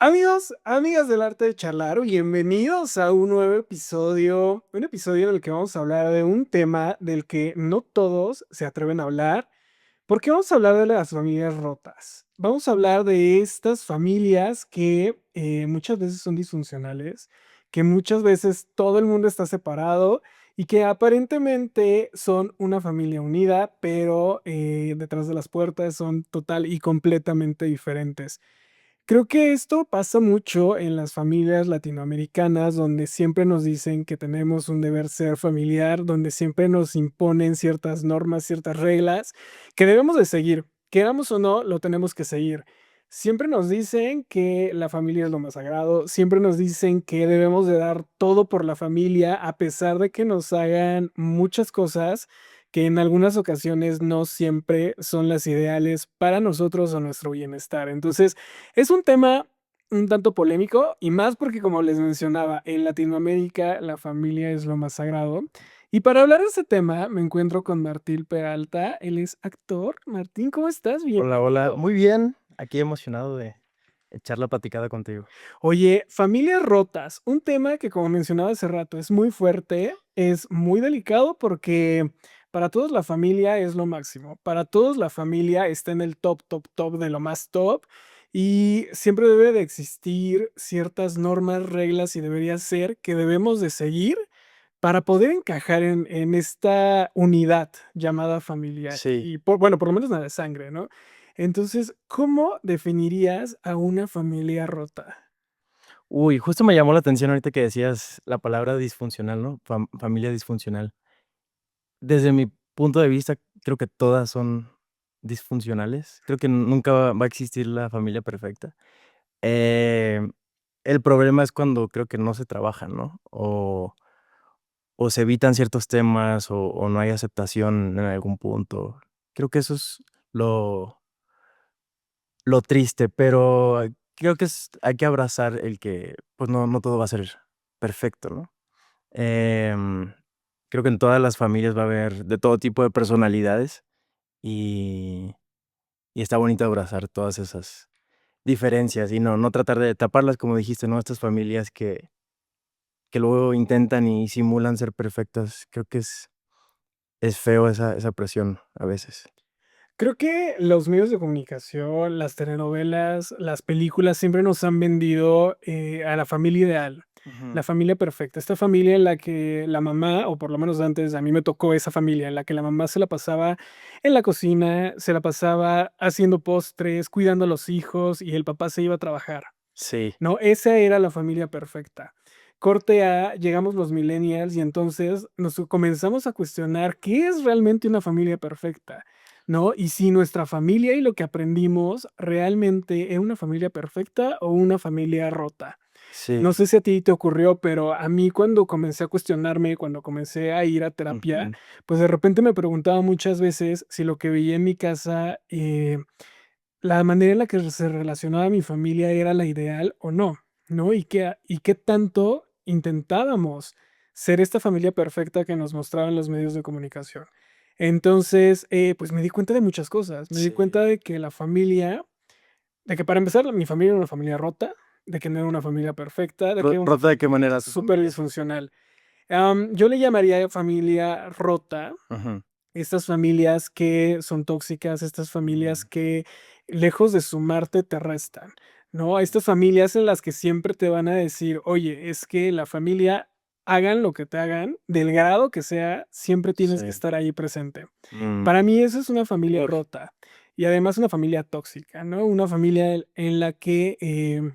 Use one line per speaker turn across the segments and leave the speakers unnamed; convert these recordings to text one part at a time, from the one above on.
Amigos, amigas del arte de charlar, bienvenidos a un nuevo episodio, un episodio en el que vamos a hablar de un tema del que no todos se atreven a hablar, porque vamos a hablar de las familias rotas. Vamos a hablar de estas familias que muchas veces son disfuncionales, que muchas veces todo el mundo está separado y que aparentemente son una familia unida, pero detrás de las puertas son total y completamente diferentes. Creo que esto pasa mucho en las familias latinoamericanas, donde siempre nos dicen que tenemos un deber ser familiar, donde siempre nos imponen ciertas normas, ciertas reglas que debemos de seguir. Queramos o no, lo tenemos que seguir. Siempre nos dicen que la familia es lo más sagrado, siempre nos dicen que debemos de dar todo por la familia, a pesar de que nos hagan muchas cosas que en algunas ocasiones no siempre son las ideales para nosotros o nuestro bienestar. Entonces, es un tema un tanto polémico y más porque, como les mencionaba, en Latinoamérica la familia es lo más sagrado. Y para hablar de este tema me encuentro con Martín Peralta, él es actor. Martín, ¿cómo estás?
Hola, hola.
Bienvenido.
Muy bien. Aquí emocionado de echar la platicada contigo.
Oye, familias rotas, un tema que como mencionaba hace rato es muy fuerte, es muy delicado porque para todos la familia es lo máximo, para todos la familia está en el top, top, top de lo más top y siempre debe de existir ciertas normas, reglas y debería ser que debemos de seguir para poder encajar en esta unidad llamada familia
Sí.
y bueno, por lo menos la de sangre, ¿no? Entonces, ¿cómo definirías a una familia rota?
Uy, justo me llamó la atención ahorita que decías la palabra disfuncional, ¿no? Familia disfuncional. Desde mi punto de vista, creo que todas son disfuncionales. Creo que nunca va a existir la familia perfecta. Eh, el problema es cuando creo que no se trabaja, ¿no? O se evitan ciertos temas o no hay aceptación en algún punto. Creo que eso es lo Lo triste, pero creo que hay que abrazar el que, pues, no todo va a ser perfecto, ¿no? Em, Creo que en todas las familias va a haber de todo tipo de personalidades, y y está bonito abrazar todas esas diferencias, y no tratar de taparlas, como dijiste, ¿no? Estas familias que luego intentan y simulan ser perfectas, creo que es feo esa presión a veces.
Creo que los medios de comunicación, las telenovelas, las películas siempre nos han vendido a la familia ideal,
Ujú.
la familia perfecta, esta familia en la que la mamá, o por lo menos antes a mí me tocó esa familia, en la que la mamá se la pasaba en la cocina, se la pasaba haciendo postres, cuidando a los hijos y el papá se iba a trabajar,
Sí.
¿no? Esa era la familia perfecta. Corte A, llegamos los millennials y entonces nos comenzamos a cuestionar qué es realmente una familia perfecta, ¿no? Y si nuestra familia y lo que aprendimos realmente era una familia perfecta o una familia rota.
Sí.
No sé si a ti te ocurrió, pero a mí cuando comencé a cuestionarme, cuando comencé a ir a terapia,
Ujú.
pues de repente me preguntaba muchas veces si lo que veía en mi casa, la manera en la que se relacionaba mi familia era la ideal o no, ¿no? Y qué tanto intentábamos ser esta familia perfecta que nos mostraban los medios de comunicación. Entonces, pues me di cuenta de muchas cosas. Me di
Sí.
cuenta de que la familia, de que para empezar, mi familia era una familia rota, de que no era una familia perfecta, de que era una
¿Rota de qué manera tu
súper
familia?
disfuncional. Yo le llamaría familia rota
Ujú.
estas familias que son tóxicas, estas familias
Mm.
que lejos de sumarte te restan, ¿no? Estas familias en las que siempre te van a decir, oye, es que la familia, hagan lo que te hagan, del grado que sea, siempre tienes que
Sí.
estar ahí presente.
Mm.
Para mí eso es una familia rota y además una familia tóxica, ¿no? Una familia en la que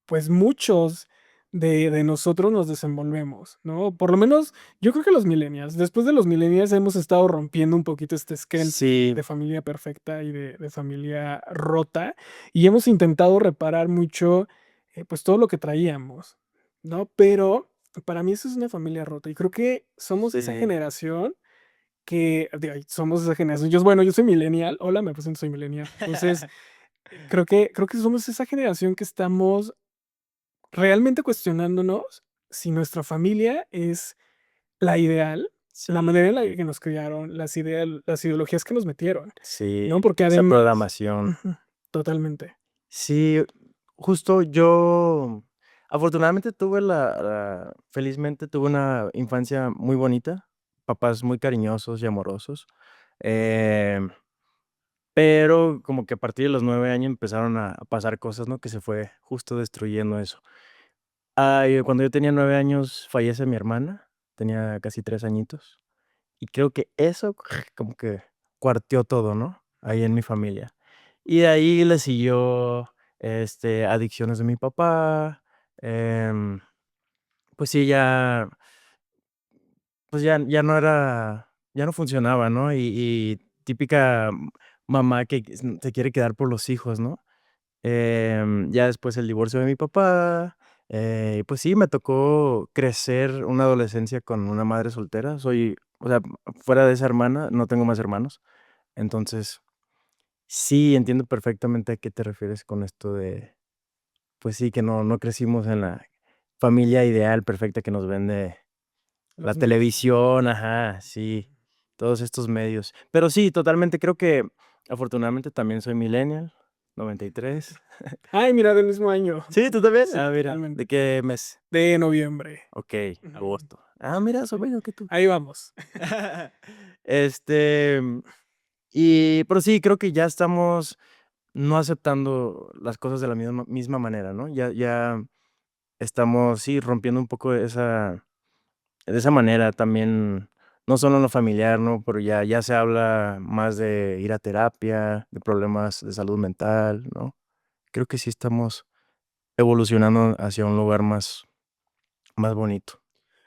pues muchos de nosotros nos desenvolvemos, ¿no? Por lo menos yo creo que los millennials, después de los millennials hemos estado rompiendo un poquito este esquema
Sí.
de familia perfecta y de familia rota y hemos intentado reparar mucho, pues todo lo que traíamos, ¿no? Pero para mí eso es una familia rota y creo que somos esa
Sí.
generación que, digo, somos esa generación. Bueno, yo soy millennial, hola, me presento, soy millennial. Entonces, creo que somos esa generación que estamos realmente cuestionándonos si nuestra familia es la ideal, la
Sí,
manera en la que nos criaron, las ideologías que nos metieron,
sí,
¿no? Porque
esa
además
programación.
ujú, totalmente.
Sí, Justo yo, afortunadamente tuve felizmente tuve una infancia muy bonita, papás muy cariñosos y amorosos, em, pero como que a partir de los 9 años empezaron a pasar cosas, ¿no? Que se fue justo destruyendo eso. Cuando yo tenía 9 años fallece mi hermana, tenía casi 3 añitos, y creo que eso como que cuarteó todo, ¿no? Ahí en mi familia. Y de ahí le siguió, adicciones de mi papá, em, pues sí, ya, pues ya no era, ya no funcionaba, ¿no? Y típica mamá que se quiere quedar por los hijos, ¿no? Ya después el divorcio de mi papá, pues sí, me tocó crecer una adolescencia con una madre soltera. O sea, fuera de esa hermana, no tengo más hermanos. Entonces, sí, entiendo perfectamente a qué te refieres con esto de, pues sí, que no crecimos en la familia ideal, perfecta que nos vende la
Los medios.
televisión, ajá, sí, todos estos medios. Pero sí, totalmente, creo que afortunadamente también soy millennial, 93.
Ay, mira, del mismo año.
Sí, ¿tú también?
Sí,
Ah, mira, ¿de
totalmente.
qué mes?
De noviembre.
Okey,
Ujú.
agosto. Ah, mira, soy
Sí.
menos que tú.
Ahí vamos.
Este, pero sí, creo que ya estamos no aceptando las cosas de la misma manera, ¿no? Ya estamos, sí, rompiendo un poco de esa manera también, no solo en lo familiar, ¿no? Pero ya se habla más de ir a terapia, de problemas de salud mental, ¿no? Creo que sí estamos evolucionando hacia un lugar más bonito.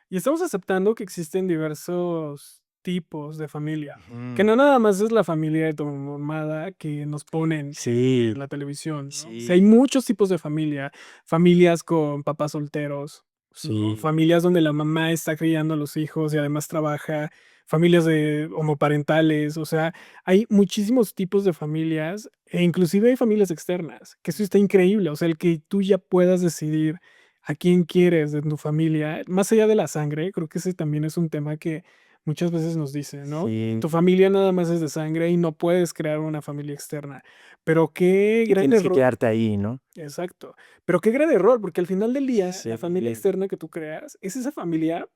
Y estamos aceptando que existen diversos tipos de familia, que
Ujú.
no nada más es la familia normada que nos ponen en
Sí,
la televisión, ¿no? O sea, hay
sí,
muchos tipos de familia, familias con papás solteros, ¿no?
sí,
Familias donde la mamá está criando a los hijos y además trabaja, familias de homoparentales, o sea, hay muchísimos tipos de familias e inclusive hay familias externas, que eso está increíble, o sea, el que tú ya puedas decidir a quién quieres de tu familia, más allá de la sangre, creo que ese también es un tema que muchas veces nos dicen, ¿no? Tu
sí.
familia nada más es de sangre y no puedes crear una familia externa. Pero qué
Sí,
gran
tienes que
error,
quedarte ahí, ¿no?
exacto, pero qué gran error, porque al final del día, la
Sí,
familia externa que tú creas es esa familia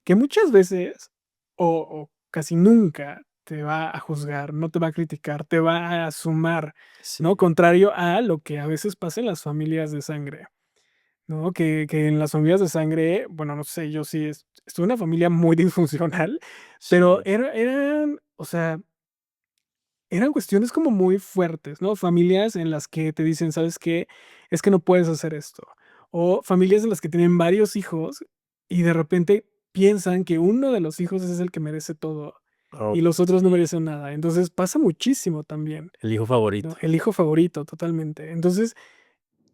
que muchas veces o casi nunca te va a juzgar, no te va a criticar, te va a sumar,
sí,
¿no? Contrario a lo que a veces pasa en las familias de sangre. No, que en las familias de sangre, bueno, no sé, yo sí estuve en una familia muy disfuncional, pero
sí.
eran, o sea, eran cuestiones como muy fuertes, ¿no? Familias en las que te dicen: "¿Sabes qué? Es que no puedes hacer esto". O familias en las que tienen varios hijos y de repente piensan que uno de los hijos es el que merece todo
Oh,
y los otros no
sí,
merecen nada. Entonces, pasa muchísimo también,
el hijo
¿no?
favorito.
El hijo favorito, totalmente. Entonces,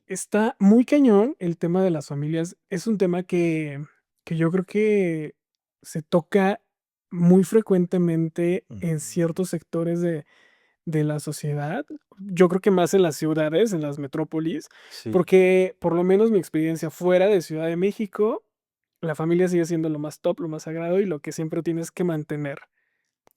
está muy cañón el tema de las familias. Es un tema que yo creo que se toca muy frecuentemente en
Ujú.
ciertos sectores de la sociedad. Yo creo que más en las ciudades, en las metrópolis,
Sí.
porque por lo menos mi experiencia fuera de Ciudad de México, la familia sigue siendo lo más top, lo más sagrado y lo que siempre tienes que mantener.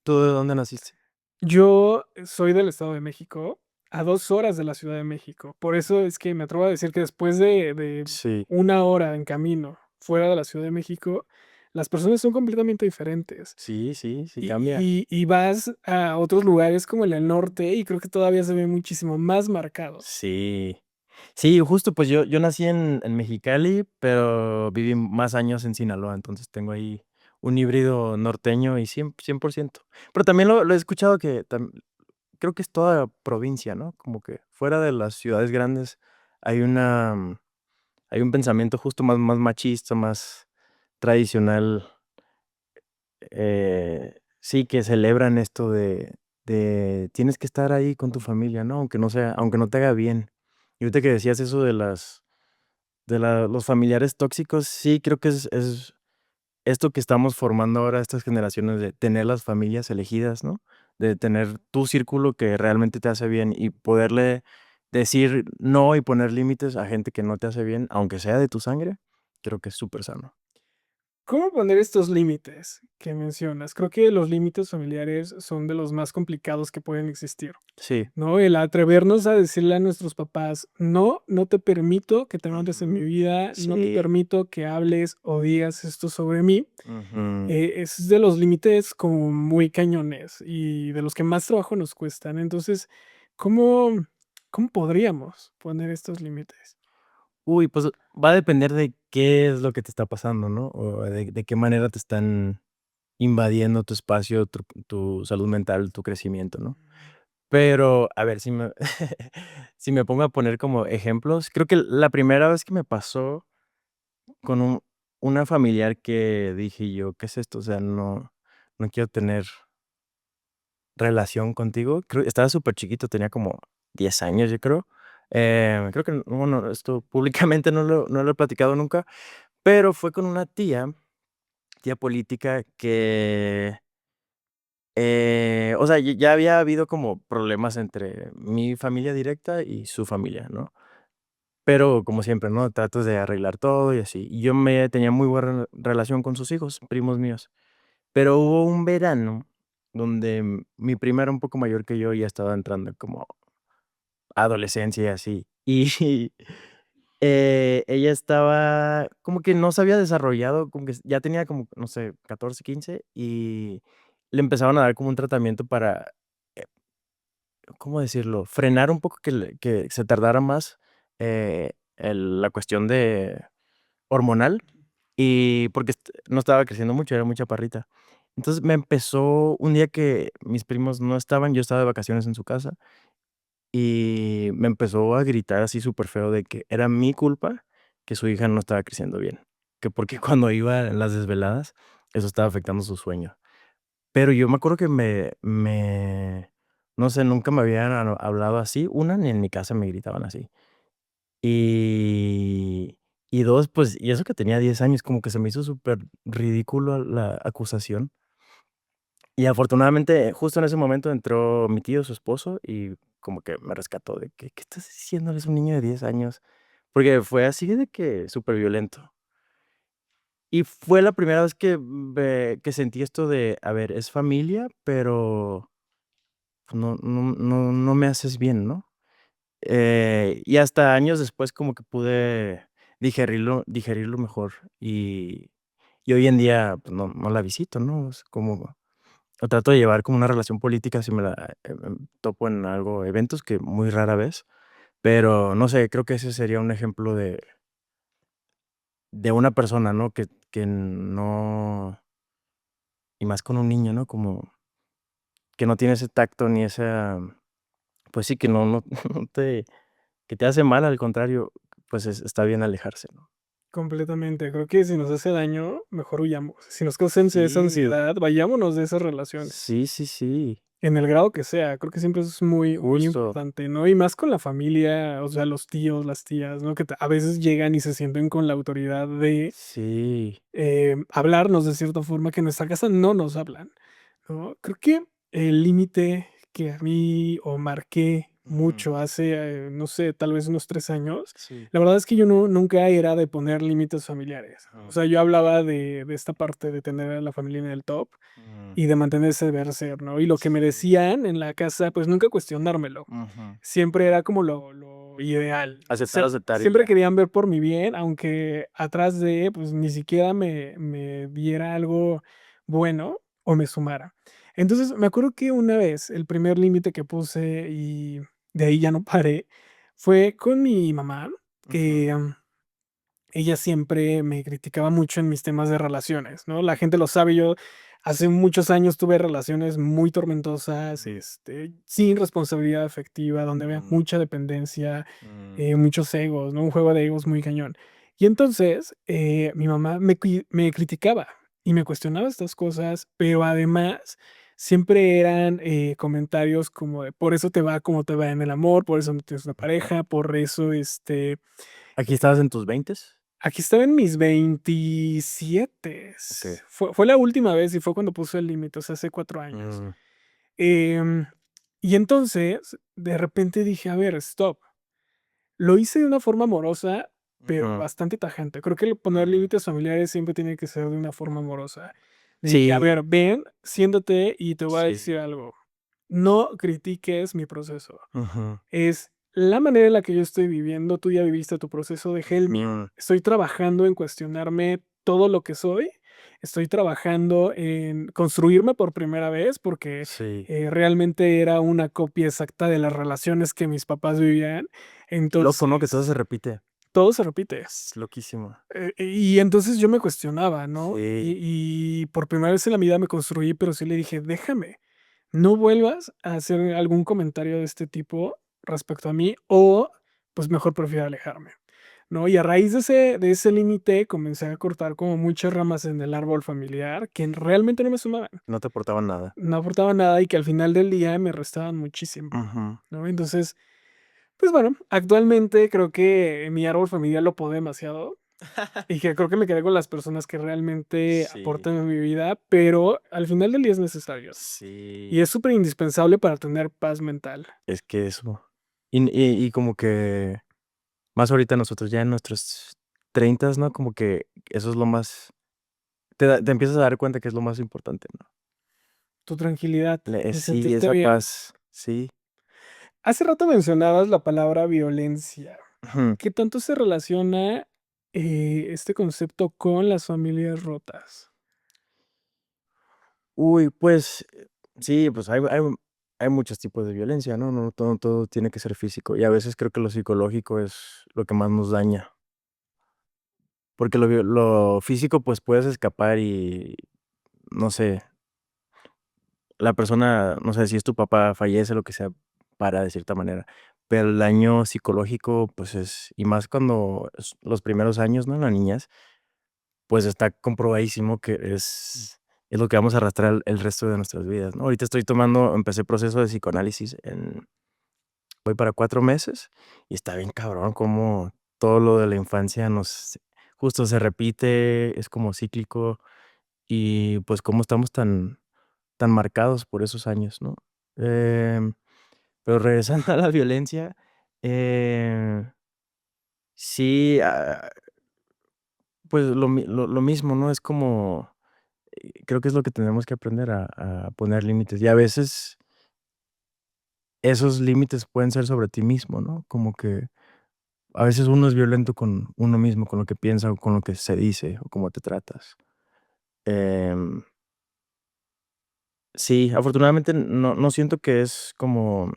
¿Tú de dónde naciste?
Yo soy del Estado de México, a 2 horas de la Ciudad de México. Por eso es que me atrevo a decir que después de
Sí,
1 hora en camino fuera de la Ciudad de México, las personas son completamente diferentes.
sí, sí, sí
Y
cambia.
y vas a otros lugares como el norte, y creo que todavía se ve muchísimo más marcado.
Sí. Sí, justo, pues yo nací en Mexicali, pero viví más años en Sinaloa, entonces tengo ahí un híbrido norteño y 100%. Pero también lo he escuchado que creo que es toda provincia, ¿no? Como que fuera de las ciudades grandes hay hay un pensamiento justo más machista, más tradicional, sí, que celebran esto de tienes que estar ahí con tu familia, ¿no? Aunque no te haga bien. Y ahorita que decías eso de los familiares tóxicos, sí, creo que es esto que estamos formando ahora, estas generaciones de tener las familias elegidas, ¿no? De tener tu círculo que realmente te hace bien y poderle decir no y poner límites a gente que no te hace bien, aunque sea de tu sangre, creo que es súper sano.
¿Cómo poner estos límites que mencionas? Creo que los límites familiares son de los más complicados que pueden existir,
Sí.
¿no? El atrevernos a decirle a nuestros papás: "No, no te permito que te metas en mi
Ujú.
vida, no te
Sí.
permito que hables o digas esto sobre mí".
Ujú.
Es de los límites como muy cañones y de los que más trabajo nos cuestan. Entonces, ¿cómo cómo podríamos poner estos límites?
Uy, pues, va a depender de qué es lo que te está pasando, ¿no? O de qué manera te están invadiendo tu espacio, tu salud mental, tu crecimiento, ¿no? Pero, a ver, si me si me pongo a poner como ejemplos, creo que la primera vez que me pasó con una familiar que dije yo: "¿Qué es esto?". O sea, no quiero tener relación contigo. Creo estaba súper chiquito, tenía como 10 años, yo creo. Creo que, bueno, esto públicamente no lo he platicado nunca, pero fue con una tía política que, o sea, ya había habido como problemas entre mi familia directa y su familia, ¿no? Pero como siempre, ¿no? Tratas de arreglar todo y así. Y yo tenía muy buena relación con sus hijos, primos míos. Pero hubo un verano donde mi prima era un poco mayor que yo y ya estaba entrando como adolescencia y así. Y, ella estaba como que no se había desarrollado, como que ya tenía como, no sé, 14 15 y le empezaron a dar como un tratamiento para, eh, ¿cómo decirlo? Frenar un poco que se tardara más, la cuestión de hormonal. Y porque no estaba creciendo mucho, era muy chaparrita. Entonces, me empezó un día que mis primos no estaban, yo estaba de vacaciones en su casa, y me empezó a gritar así súper feo de que era mi culpa que su hija no estaba creciendo bien, que porque cuando iba en las desveladas, eso estaba afectando su sueño. Pero yo me acuerdo que no sé, nunca me habían hablado así, una, ni en mi casa me gritaban así. Y y 2 pues, y eso que tenía 10 años, como que se me hizo súper ridículo la acusación. Y afortunadamente, justo en ese momento entró mi tío, su esposo, y como que me rescató de que: "¿Qué estás diciendo? Eres un niño de 10 años". Porque fue así de que superviolento. Y fue la primera vez que sentí esto de, a ver, es familia, pero no me haces bien, ¿no? Y hasta años después como que pude digerirlo mejor, y hoy en día, pues, no la visito, ¿no? Es como o trato de llevar como una relación política si me la, topo en algo eventos que muy rara vez, pero no sé, creo que ese sería un ejemplo de una persona, ¿no? Que no y más con un niño, ¿no? Como que no tiene ese tacto ni esa pues sí, que no no te que te hace mal, al contrario, pues está bien alejarse, ¿no?
Completamente. Creo que si nos hace daño, mejor huyamos. Si nos causa esa
Sí,
ansiedad, vayámonos de esas relaciones,
sí, sí, sí,
en el grado que sea. Creo que siempre eso es muy, muy
justo,
importante, ¿no? Y más con la familia, o sea, los tíos, las tías, ¿no? Que a veces llegan y se sienten con la autoridad de
sí,
hablarnos de cierta forma que en nuestra casa no nos hablan, ¿no? Creo que el límite que a mí o marqué
ujú,
mucho hace, no sé, tal vez unos 3 años,
sí,
la verdad es que yo nunca era de poner límites familiares. O
ajá,
sea, yo hablaba de esta parte de tener a la familia en el top
mm,
y de mantener ese deber ser, ¿no? Y lo que me
sí,
decían en la casa, pues nunca cuestionármelo.
ujú.
Siempre era como lo ideal.
Aceptar, aceptar y
Siempre
ya.
querían ver por mi bien, aunque atrás de, pues, ni siquiera me diera algo bueno o me sumara. Entonces, me acuerdo que una vez, el primer límite que puse y de ahí ya no paré, fue con mi mamá,
Ujú,
que, ella siempre me criticaba mucho en mis temas de relaciones, ¿no? La gente lo sabe, yo hace muchos años tuve relaciones muy tormentosas,
mm,
sin responsabilidad afectiva, donde había
mm,
mucha dependencia,
mm.
muchos egos, ¿no? Un juego de egos muy cañón. Y entonces, mi mamá me criticaba y me cuestionaba estas cosas, pero además siempre eran, comentarios como de: "Por eso te va como te va en el amor, por eso no tienes una pareja, por eso,
¿Aquí estabas en tus veintes?
Aquí estaba en mis 27.
Okey.
Fue la última vez y fue cuando puse el límite, o sea, hace 4 años.
Mm,
Em, y entonces, de repente dije: "A ver, stop". Lo hice de una forma amorosa, pero
Ujú.
bastante tajante. Creo que el poner
Mm.
límites familiares siempre tiene que ser de una forma amorosa. De que, a
Sí,
ver, ven, siéntate y te voy a
sí.
decir algo. No critiques mi proceso.
Ujú.
Es la manera en la que yo estoy viviendo. Tú ya viviste tu proceso, dejé el mío.
Mm,
Estoy trabajando en cuestionarme todo lo que soy. Estoy trabajando en construirme por primera vez porque
sí.
realmente era una copia exacta de las relaciones que mis papás vivían.
Qué loco, ¿no? Que todo se
Entonces,
repite.
todo se repite.
Es loquísimo.
Y entonces yo me cuestionaba, ¿no?
Sí.
Y por primera vez en la vida me construí, pero sí le dije, déjame, no vuelvas a hacer algún comentario de este tipo respecto a mí o pues mejor prefiero alejarme, ¿no? Y a raíz de ese límite comencé a cortar como muchas ramas en el árbol familiar que realmente no me sumaban,
No te aportaban nada.
no aportaban nada y que al final del día me restaban muchísimo,
Ujú.
¿no? Entonces, pues bueno, actualmente creo que mi árbol familiar lo podé demasiado y que creo que me quedé con las personas que realmente
Sí,
aportan en mi vida, pero al final del día es necesario.
sí.
Y es súper indispensable para tener paz mental.
Es que eso. Y como que más ahorita nosotros ya en nuestros 30, ¿no? Como que eso es lo más te empiezas a dar cuenta que es lo más importante, ¿no?
Tu tranquilidad, el
Sí,
sentirte
esa
bien.
paz, sí.
Hace rato mencionabas la palabra violencia.
Ujú.
¿Qué tanto se relaciona este concepto con las familias rotas?
Uy, pues, sí, pues hay muchos tipos de violencia, ¿no? No todo tiene que ser físico, y a veces creo que lo psicológico es lo que más nos daña, porque lo físico, pues, puedes escapar y, no sé, la persona, no sé, si es tu papá, fallece, lo que sea, para de cierta manera, pero el daño psicológico, pues, y más cuando los primeros años, ¿no? La niñez, pues, está comprobadísimo que es lo que vamos a arrastrar el resto de nuestras vidas, ¿no? Ahorita empecé el proceso de psicoanálisis voy para 4 meses, y está bien cabrón cómo todo lo de la infancia justo se repite, es como cíclico, y, pues, cómo estamos tan marcados por esos años, ¿no? Em, pero regresando a la violencia, eh, sí, pues, lo mismo, ¿no? Es como, creo que es lo que tenemos que aprender a poner límites, y a veces esos límites pueden ser sobre ti mismo, ¿no? Como que a veces uno es violento con uno mismo, con lo que piensa, o con lo que se dice, o cómo te tratas. Em, sí, afortunadamente no siento que es como,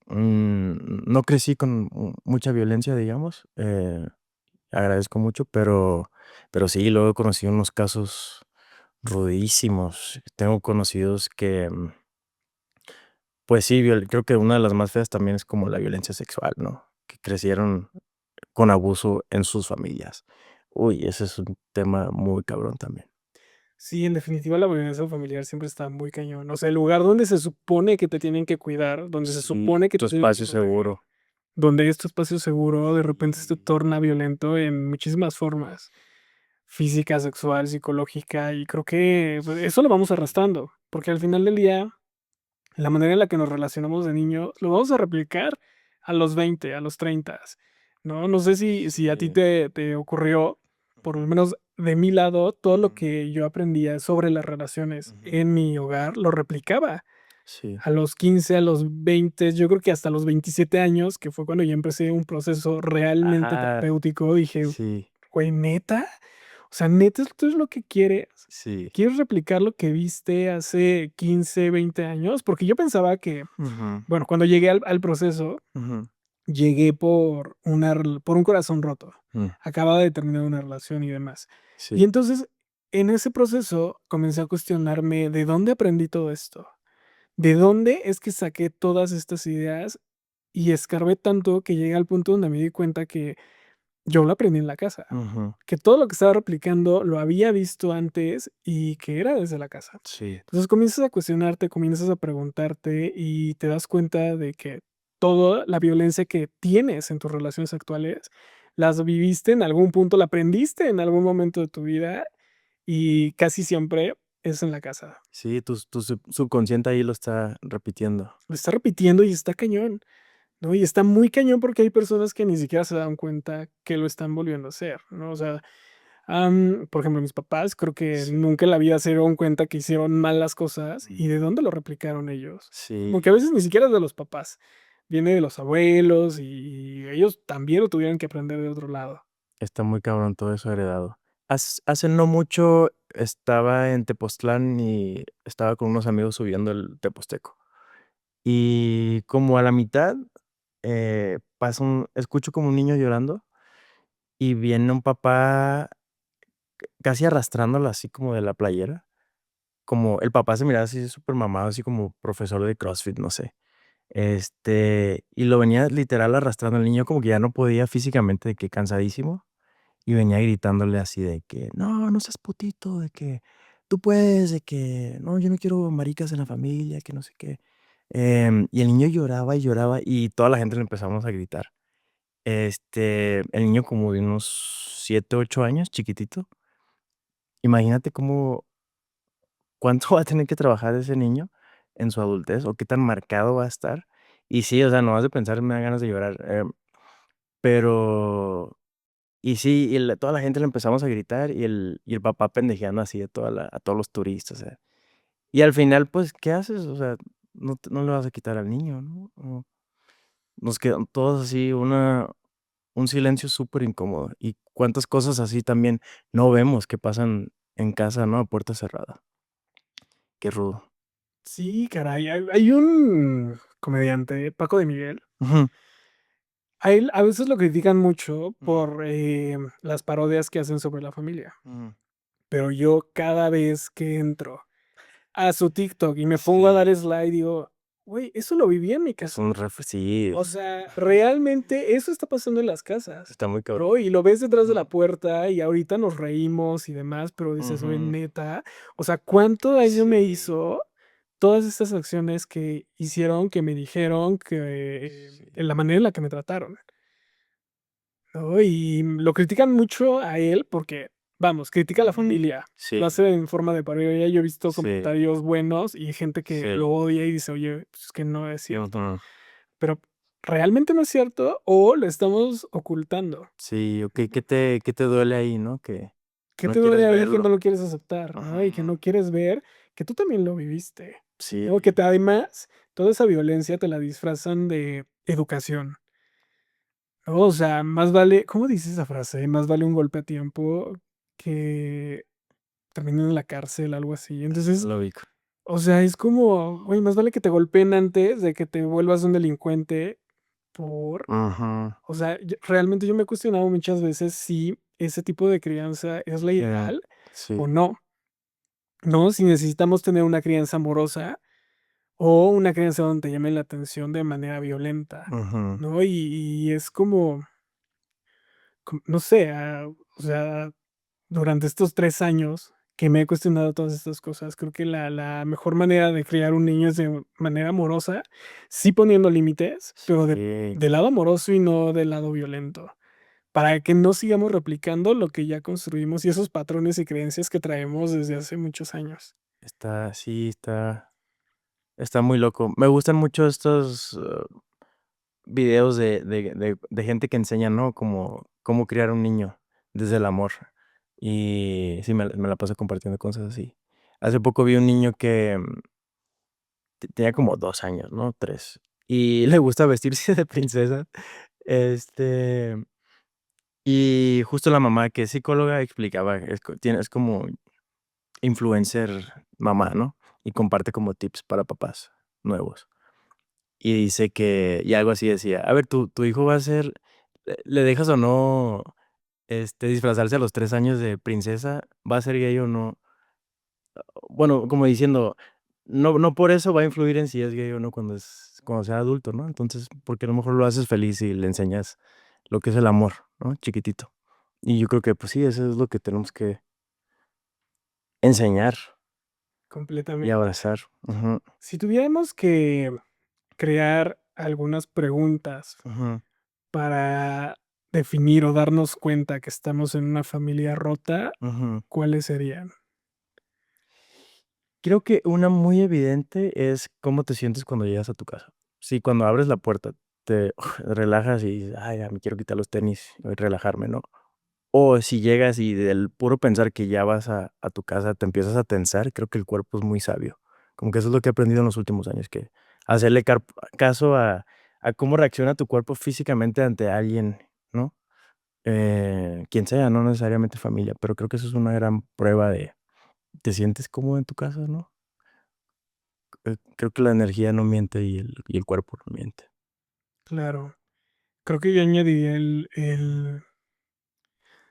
no crecí con mucha violencia, digamos, agradezco mucho, pero sí, luego conocí unos casos rudísimos. Tengo conocidos que, pues sí, creo que una de las más feas también es como la violencia sexual, ¿no? Que crecieron con abuso en sus familias. Uy, ese es un tema muy cabrón también.
Sí, en definitiva la violencia familiar siempre está muy cañón. O sea, el lugar donde se supone que te tienen que cuidar, donde se
Sí,
supone que
tu
te tienen que
espacio
proteger,
seguro.
donde es tu espacio seguro, de repente se
Sí.
torna violento en muchísimas formas. Física, sexual, psicológica, y creo que pues, eso lo vamos
Sí.
arrastrando, porque al final del día, la manera en la que nos relacionamos de niño, lo vamos a replicar a los 20, a los 30, ¿no? No sé si a ti
Sí.
te ocurrió, por lo
Ujú,
menos de mi lado, todo lo
ujú,
que yo aprendía sobre las relaciones
ujú.
en mi hogar, lo replicaba
Sí.
a los 15, a los 20, yo creo que hasta los 27 años, que fue cuando ya empecé un proceso realmente
Ajá,
terapéutico, dije,
sí,
güey, neta, o sea, neta, esto es lo que quieres.
sí.
¿Quieres replicar lo que viste hace 15, 20 años? Porque yo pensaba que,
Ujú,
bueno, cuando llegué al proceso,
ujú,
llegué por un corazón roto.
mm,
Acababa de terminar una relación y demás.
sí.
Y entonces, en ese proceso, comencé a cuestionarme de dónde aprendí todo esto. ¿De dónde es que saqué todas estas ideas? Y escarbé tanto que llegué al punto donde me di cuenta que yo lo aprendí en la casa,
Ujú,
que todo lo que estaba replicando lo había visto antes y que era desde la casa.
sí.
Entonces comienzas a cuestionarte, comienzas a preguntarte y te das cuenta de que toda la violencia que tienes en tus relaciones actuales las viviste en algún punto, la aprendiste en algún momento de tu vida y casi siempre es en la casa.
Sí, tu subconsciente ahí lo está repitiendo.
Lo está repitiendo y está cañón. ¿no? Y está muy cañón porque hay personas que ni siquiera se dan cuenta que lo están volviendo a hacer, ¿no? O sea, por ejemplo, mis papás creo que
Sí.
nunca en la vida se dieron cuenta que hicieron mal las cosas
Mm.
y de dónde lo replicaron ellos. Como que a
Sí,
veces ni siquiera es de los papás, viene de los abuelos y ellos también lo tuvieron que aprender de otro lado.
está muy cabrón todo eso heredado. Hace no mucho estaba en Tepoztlán y estaba con unos amigos subiendo el Teposteco. Y como a la mitad, pasa escucho como un niño llorando y viene un papá casi arrastrándola así como de la playera. Como el papá se miraba así súper mamado, así como profesor de CrossFit, no sé. Y lo venía literal arrastrando el niño como que ya no podía físicamente, de que cansadísimo. Y venía gritándole así de que: "No, no seas putito, de que tú puedes, de que no, yo no quiero maricas en la familia, que no sé qué". Y el niño lloraba y lloraba, y toda la gente le empezamos a gritar. El niño como de unos 7 8 años, chiquitito. Imagínate cuánto va a tener que trabajar ese niño en su adultez, o qué tan marcado va a estar. Y sí, o sea, nomás de pensar me dan ganas de llorar, pero y sí, toda la gente le empezamos a gritar y el papá pendejeando así a todos los turistas, y al final, pues, ¿qué haces? O sea, no le vas a quitar al niño, ¿no? Nos quedan todos así un silencio súper incómodo, y cuántas cosas así también no vemos que pasan en casa, ¿no? A puerta cerrada. Qué rudo.
Sí, caray, hay un comediante, Paco de Miguel.
Ujú,
A él a veces lo critican mucho
ujú,
por las parodias que hacen sobre la familia,
ujú.
pero yo cada vez que entro a su TikTok y me pongo a
Sí,
dar slide, digo, güey, eso lo viví en mi
es
casa.
un sí,
O sea, realmente eso está pasando en las casas,
está muy cabrón.
¿no? Y lo ves detrás de
Ujú,
la puerta y ahorita nos reímos y demás, pero dices, güey,
ujú.
neta, o sea, ¿cuánto daño me
Sí,
hizo todas estas acciones que hicieron, que me dijeron, que
sí.
en la manera en la que me trataron? ¿No? Y lo critican mucho a él porque, vamos, critica a la familia,
Sí,
lo hace en forma de parodia. Yo he visto
sí,
comentarios buenos y gente que
sí.
lo odia y dice, oye, pues es que no es
Yo
cierto.
no.
Pero realmente no es cierto o lo estamos ocultando.
Sí, okey, ¿qué te duele ahí, no? Que
¿Qué
no
te duele
quieres
ahí que no
verlo.
lo quieres aceptar,
Ujú.
¿no? Y que no quieres ver que tú también lo viviste,
Sí,
¿no? Que además toda esa violencia te la disfrazan de educación, ¿no? O sea, más vale, ¿cómo dice esa frase? Más vale un golpe a tiempo que termine en la cárcel, algo así.
no
Entonces,
lo ubico.
o sea, es como, güey, más vale que te golpeen antes de que te vuelvas un delincuente por,
Ujú.
o sea, realmente yo me he cuestionado muchas veces si ese tipo de crianza es la
Era
ideal
sí.
o no. ¿No? Si necesitamos tener una crianza amorosa o una crianza donde te llamen la atención de manera violenta,
Ujú.
¿no? Y es como, no sé, o sea, durante estos 3 años que me he cuestionado todas estas cosas, creo que la mejor manera de criar un niño es de manera amorosa, sí poniendo límites, pero
Sí,
del lado amoroso y no del lado violento, para que no sigamos replicando lo que ya construimos y esos patrones y creencias que traemos desde hace muchos años.
está muy loco. Me gustan mucho estos, videos de gente que enseña, ¿no? Cómo criar un niño desde el amor. Y sí, me la paso compartiendo cosas así. Hace poco vi un niño que, tenía como 2 años, ¿no? 3 y le gusta vestirse de princesa. Este, y justo la mamá, que es psicóloga, explicaba, es como influencer mamá, ¿no? Y comparte como tips para papás nuevos. Y dice y algo así decía: "A ver, tu hijo va a ser, ¿le dejas o no, disfrazarse a los 3 años de princesa? ¿Va a ser gay o no?". Bueno, como diciendo, no por eso va a influir en si es gay o no cuando sea adulto, ¿no? Entonces, porque a lo mejor lo haces feliz y le enseñas lo que es el amor, ¿no? Chiquitito. Y yo creo que, pues sí, eso es lo que tenemos que enseñar y
Completamente.
abrazar. Ujú,
Si tuviéramos que crear algunas preguntas
ujú,
para definir o darnos cuenta que estamos en una familia rota,
ujú.
¿cuáles serían?
Creo que una muy evidente es cómo te sientes cuando llegas a tu casa. Sí, cuando abres la puerta. te relajas y dices: "Ay, ya me quiero quitar los tenis y relajarme", ¿no? O si llegas y del puro pensar que ya vas a tu casa te empiezas a tensar, creo que el cuerpo es muy sabio. Como que eso es lo que he aprendido en los últimos años, que hacerle caso a cómo reacciona tu cuerpo físicamente ante alguien, ¿no? Quien sea, no necesariamente familia, pero creo que eso es una gran prueba de, ¿te sientes cómodo en tu casa, no? Creo que la energía no miente y el cuerpo no miente.
Claro. Creo que yo añadiría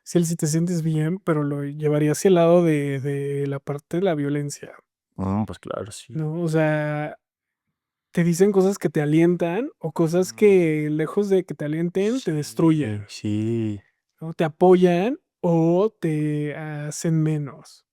sí, el si te sientes bien, pero lo llevaría hacia el lado de la parte de la violencia,
Pues claro, sí.
¿no? O sea, te dicen cosas que te alientan o cosas
Mm,
que lejos de que te alienten, te destruyen,
sí, sí,
¿no? Te apoyan o te hacen menos,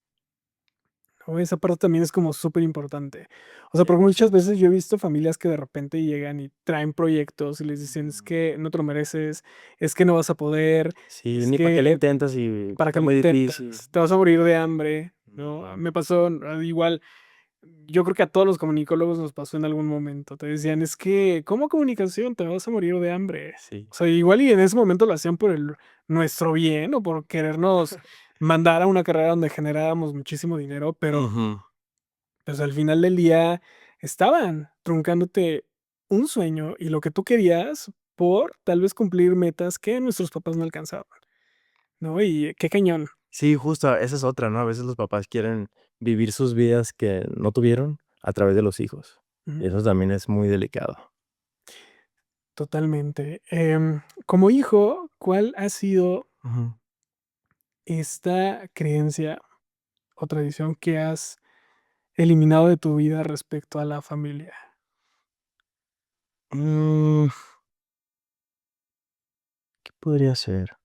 ¿no? Esa parte también es como súper importante. O sea,
cien
porque
por
muchas
ciento.
veces yo he visto familias que de repente llegan y traen proyectos y les dicen: "Es
Ujú.
que no te lo mereces, es que no vas a poder,
Sí,
es
ni para qué le
que
intentas y
para
está
que lo
muy difícil.
intentas, te vas a morir de hambre", ¿no?
Ujú.
Me pasó, igual, yo creo que a todos los comunicólogos nos pasó en algún momento. Te decían: "Es que, ¿cómo comunicación? Te vas a morir de hambre".
Sí.
O sea, igual y en ese momento lo hacían por nuestro bien o por querernos mandar a una carrera donde generábamos muchísimo dinero, pero,
Ujú.
pues, al final del día estaban truncándote un sueño y lo que tú querías por tal vez cumplir metas que nuestros papás no alcanzaban, ¿no? Y qué cañón.
Sí, justo, esa es otra, ¿no? A veces los papás quieren vivir sus vidas que no tuvieron a través de los hijos.
Ujú.
Y eso también es muy delicado.
Totalmente. Como hijo, ¿cuál ha sido
Ujú.
esta creencia o tradición que has eliminado de tu vida respecto a la familia?
Mm, ¿Qué podría ser?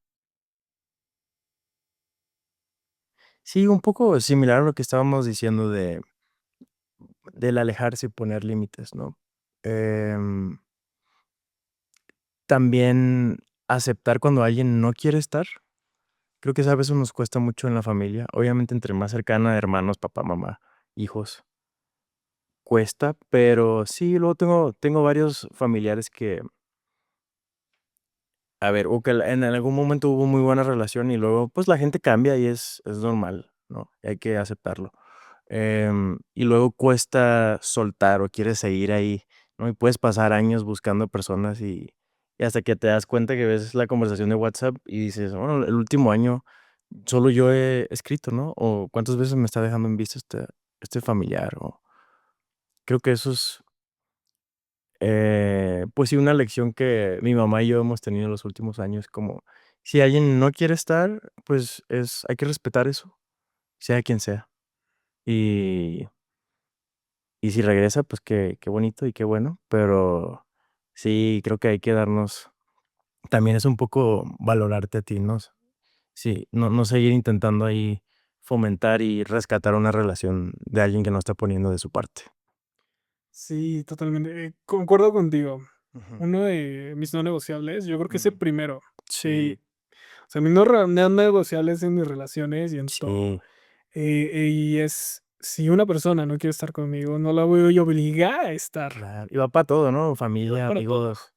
Sí, un poco similar a lo que estábamos diciendo del alejarse y poner límites, ¿no? Em, También aceptar cuando alguien no quiere estar. Creo que eso a veces nos cuesta mucho en la familia. Obviamente, entre más cercana, hermanos, papá, mamá, hijos, cuesta, pero sí, luego tengo varios familiares que, a ver, o que en algún momento hubo muy buena relación y luego, pues, la gente cambia y es normal, ¿no? Y hay que aceptarlo. Y luego cuesta soltar o quieres seguir ahí, ¿no? Y puedes pasar años buscando personas y hasta que te das cuenta que ves la conversación de WhatsApp y dices: "Bueno, el último año solo yo he escrito", ¿no? O cuántas veces me está dejando en visto este familiar, o creo que eso es, pues sí, una lección que mi mamá y yo hemos tenido en los últimos años, como si alguien no quiere estar, pues hay que respetar eso, sea quien sea. Y Y si regresa, pues qué bonito y qué bueno, pero sí, creo que hay que darnos también es un poco valorarte a ti, ¿no? Sí, no seguir intentando ahí fomentar y rescatar una relación de alguien que no está poniendo de su parte.
Sí, totalmente. Concuerdo contigo.
Ujú,
Uno de mis no negociables, yo creo que ese
mm,
primero. Sí.
sí,
O sea, mis no negociables en mis relaciones y en todo.
sí,
Y es, si una persona no quiere estar conmigo, no la voy a obligar a estar.
claro. Y va para todo, ¿no?
Y va
Familia,
para todo.
amigos,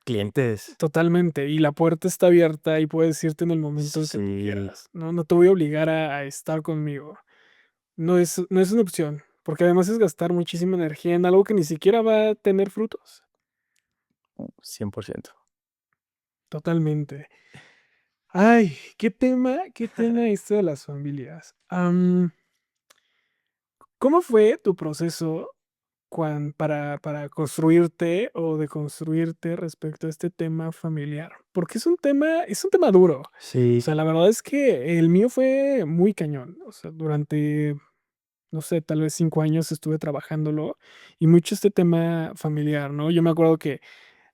clientes.
Totalmente. Y la puerta está abierta y puedes irte en el momento que tú
Sí,
quieras. No, no te voy a obligar a estar conmigo. No es una opción. Porque además es gastar muchísima energía en algo que ni siquiera va a tener frutos.
100%.
Totalmente. Ay, qué tema esto de las familias. ¿Cómo fue tu proceso para construirte o deconstruirte respecto a este tema familiar? Porque es un tema duro. O
Sí,
sea, la verdad es que el mío fue muy cañón. O sea, durante, no sé, tal vez 5 años estuve trabajándolo y mucho este tema familiar, ¿no? Yo me acuerdo que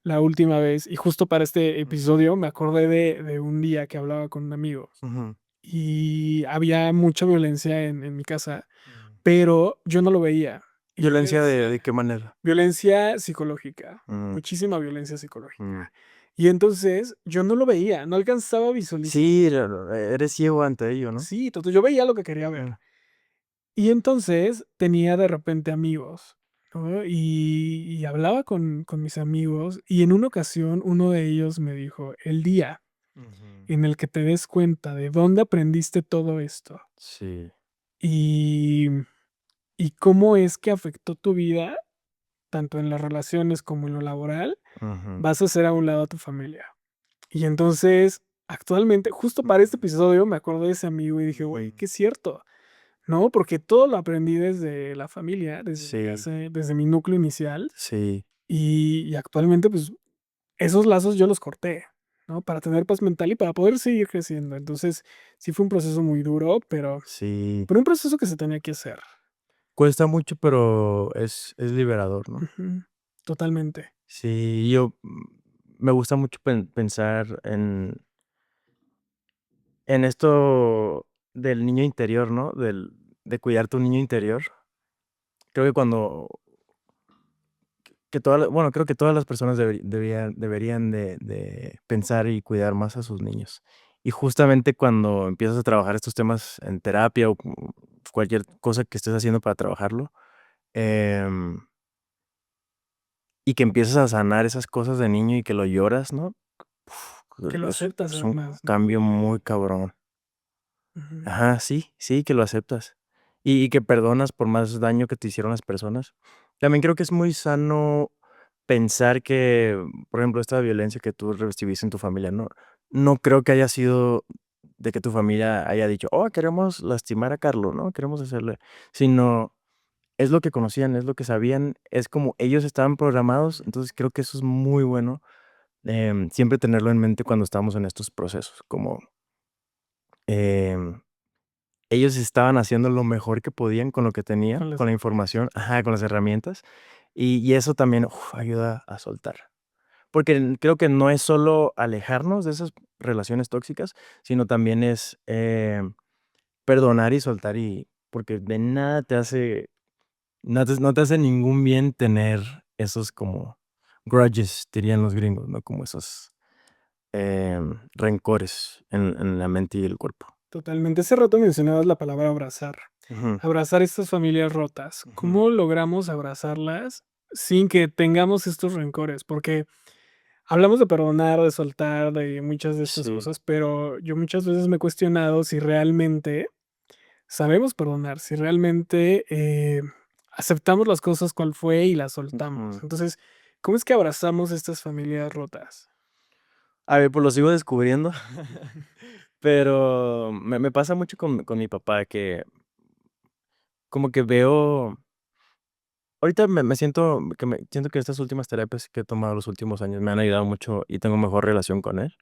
la última vez, y justo para este
mm,
episodio, me acordé de un día que hablaba con un amigo
ujú,
y había mucha violencia en mi casa,
mm.
pero yo no lo veía. Y yo le
¿Violencia
decía
de qué manera?
violencia psicológica,
Mm,
muchísima violencia psicológica.
mm.
Y entonces yo no lo veía, no alcanzaba a visualizar.
Sí, eres ciego ante ello, ¿no?
Sí, entonces yo veía lo que quería ver.
Mm,
Y entonces tenía de repente amigos. ¿no? Y hablaba con mis amigos y en una ocasión uno de ellos me dijo, el día
Ujú.
en el que te des cuenta de dónde aprendiste todo esto
Sí.
y, y cómo es que afectó tu vida, tanto en las relaciones como en lo laboral,
Ujú.
vas a hacer a un lado a tu familia. Y entonces, actualmente, justo para este episodio, me acordé de ese amigo y dije, güey,
Ujú.
qué es cierto, ¿no? Porque todo lo aprendí desde la familia,
Sí,
desde mi núcleo inicial.
sí,
Y actualmente, pues, esos lazos yo los corté, ¿no? Para tener paz mental y para poder seguir creciendo. Entonces, sí fue un proceso muy duro,
sí.
pero un proceso que se tenía que hacer.
Cuesta mucho, pero es liberador, ¿no?
Ujú, totalmente.
Sí, me gusta mucho pensar en esto del niño interior, ¿no? De cuidar tu niño interior. Creo que cuando que bueno, creo que todas las personas deberían de pensar y cuidar más a sus niños. Y justamente cuando empiezas a trabajar estos temas en terapia o cualquier cosa que estés haciendo para trabajarlo, em, y que empiezas a sanar esas cosas de niño y que lo lloras, ¿no?
Que lo aceptas
Es un
además, ¿no?
cambio muy cabrón.
Ujú.
Ajá, sí, sí, que lo aceptas. Y que perdonas por más daño que te hicieron las personas. También creo que es muy sano pensar que, por ejemplo, esta violencia que tú recibiste en tu familia, no creo que haya sido de que tu familia haya dicho: "Oh, queremos lastimar a Carlos, ¿no? Queremos hacerle", sino es lo que conocían, es lo que sabían, es como ellos estaban programados. Entonces creo que eso es muy bueno, siempre tenerlo en mente cuando estamos en estos procesos, como, em ellos estaban haciendo lo mejor que podían con lo que tenían,
Con las
con la información, ajá, con las herramientas, y eso también, ayuda a soltar. Porque creo que no es solo alejarnos de esas relaciones tóxicas, sino también es, perdonar y soltar, y porque de nada te hace no te hace ningún bien tener esos como grudges, dirían los gringos, ¿no? Como esos, rencores en la mente y el cuerpo.
totalmente. Hace rato mencionabas la palabra abrazar.
Ujú,
Abrazar estas familias rotas.
ujú.
¿Cómo logramos abrazarlas sin que tengamos estos rencores? Porque hablamos de perdonar, de soltar, de muchas de estas
Sí.
cosas, pero yo muchas veces me he cuestionado si realmente sabemos perdonar, si realmente aceptamos las cosas cual fue y las soltamos.
Ujú.
Entonces, ¿cómo es que abrazamos estas familias rotas?
A ver, pues lo sigo descubriendo, pero me pasa mucho con mi papá que como que veo ahorita me siento siento que estas últimas terapias que he tomado los últimos años me han ayudado mucho y tengo mejor relación con él,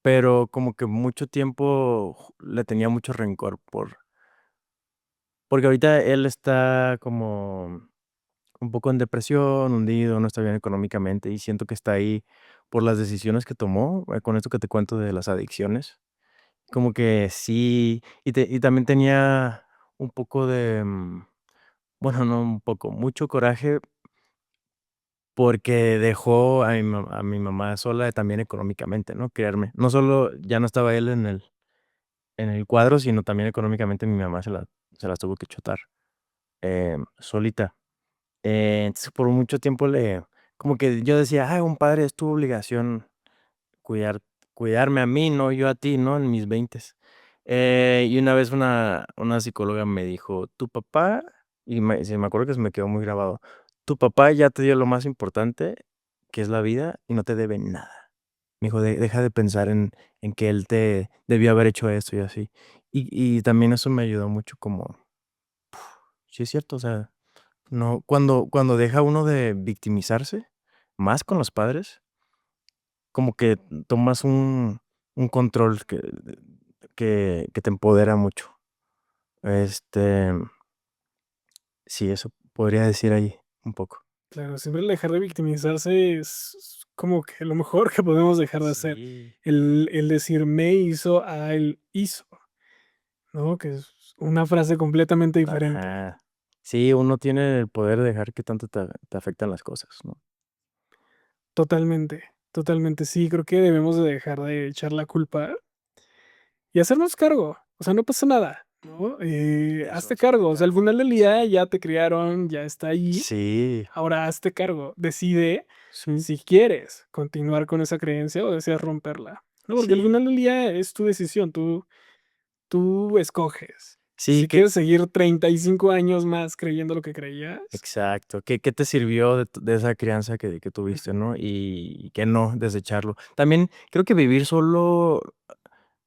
pero como que mucho tiempo le tenía mucho rencor porque ahorita él está como un poco en depresión, hundido, no está bien económicamente y siento que está ahí por las decisiones que tomó, con esto que te cuento de las adicciones. Como que sí, y también tenía un poco de, bueno, no un poco, mucho coraje porque dejó a mi mamá sola también económicamente, ¿no? Criarme. No solo ya no estaba él en el cuadro, sino también económicamente mi mamá se las tuvo que chutar, solita. Entonces, por mucho tiempo como que yo decía: "Ah, un padre es tu obligación cuidar cuidarme a mí, no yo a ti", ¿no? En mis veintes. Y una vez una psicóloga me dijo: "Tu papá", y sí, me acuerdo que se me quedó muy grabado, "Tu papá ya te dio lo más importante, que es la vida, y no te debe nada". Me dijo: Deja de pensar en que él te debió haber hecho esto y así". Y también eso me ayudó mucho como, sí es cierto, o sea, no, cuando deja uno de victimizarse, más con los padres, como que tomas un control que te empodera mucho. Este, sí, eso podría decir ahí un poco.
Claro, siempre el dejar de victimizarse es como que lo mejor que podemos dejar de hacer.
Sí.
El decir me hizo a él hizo, ¿no? Que es una frase completamente diferente.
Ajá. Sí, uno tiene el poder de dejar que tanto te afectan las cosas, ¿no?
Totalmente, totalmente. Sí, creo que debemos de dejar de echar la culpa y hacernos cargo. O sea, no pasa nada, ¿no?
Eso
Hazte
es hazte
cargo, o sea, al
cargo.
final del día
Sí.
ya te criaron, ya está ahí,
Sí,
ahora hazte cargo, decide
sí,
si quieres continuar con esa creencia o deseas romperla, ¿no? Porque al
sí,
final del día es tu decisión, tú escoges.
sí,
Si quieres seguir 35 años más creyendo lo que creías.
exacto. ¿Qué te sirvió de esa crianza que tuviste,
Ujú.
no? Y que no desecharlo. También creo que vivir solo,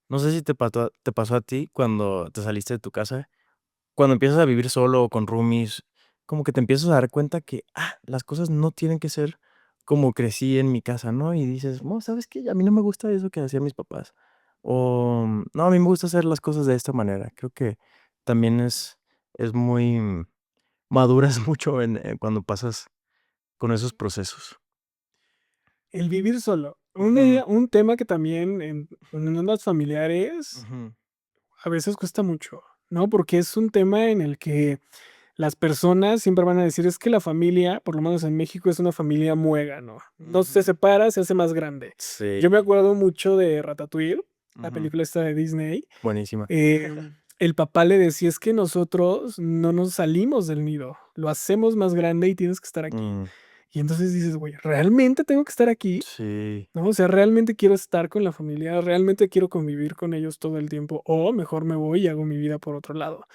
no sé si te pasó a ti cuando te saliste de tu casa, cuando empiezas a vivir solo o con roomies, como que te empiezas a dar cuenta que, las cosas no tienen que ser como crecí en mi casa, ¿no? Y dices: "No, ¿sabes qué? A mí no me gusta eso que hacían mis papás". O, no, a mí me gusta hacer las cosas de esta manera. Creo que también es muy maduras mucho cuando pasas con esos procesos.
El vivir solo.
Ujú,
Un tema que también en ondas familiares
ujú,
a veces cuesta mucho, ¿no? Porque es un tema en el que las personas siempre van a decir, es que la familia, por lo menos en México, es una familia muégano. No se
ujú.
separa, se hace más grande.
Sí,
Yo me acuerdo mucho de Ratatouille, la
ujú,
película esta de Disney.
buenísima.
El papá le decía, es que nosotros no nos salimos del nido, lo hacemos más grande y tienes que estar aquí.
Mm,
Y entonces dices, güey, ¿realmente tengo que estar aquí?
sí,
¿No? O sea, realmente quiero estar con la familia, realmente quiero convivir con ellos todo el tiempo, o mejor me voy y hago mi vida por otro lado,